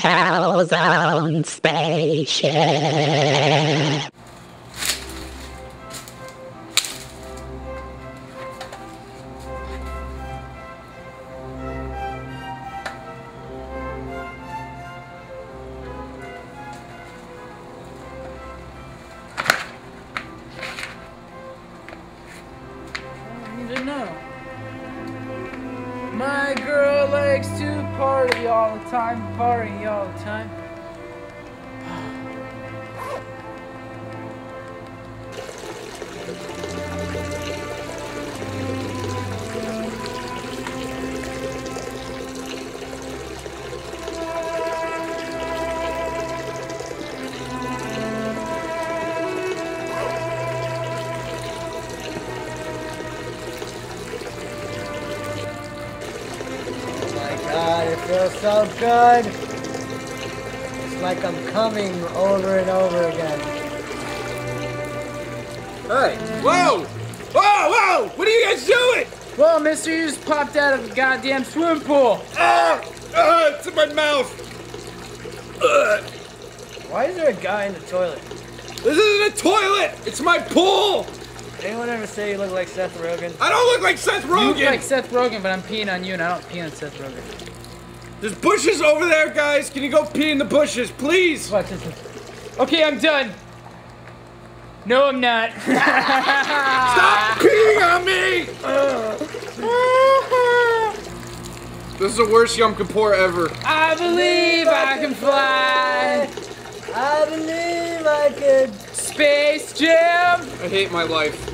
Calzone Spaceship. No. My girl likes to party all the time, party all the time. God, it feels so good. It's like I'm coming over and over again. Hey, whoa! Whoa, whoa! What are you guys doing? Well, mister, you just popped out of a goddamn swimming pool. It's in my mouth. Why is there a guy in the toilet? This isn't a toilet. It's my pool. Anyone ever say you look like Seth Rogen? I don't look like Seth You Rogen. look like Seth Rogen, but I'm peeing on you, and I don't pee on Seth Rogen. There's bushes over there, guys. Can you go pee in the bushes, please? Watch this. Okay, I'm done. No, I'm not. Stop peeing on me! This is the worst Yom Kippur ever. I believe I can fly. I believe I could. Space Jam. I hate my life.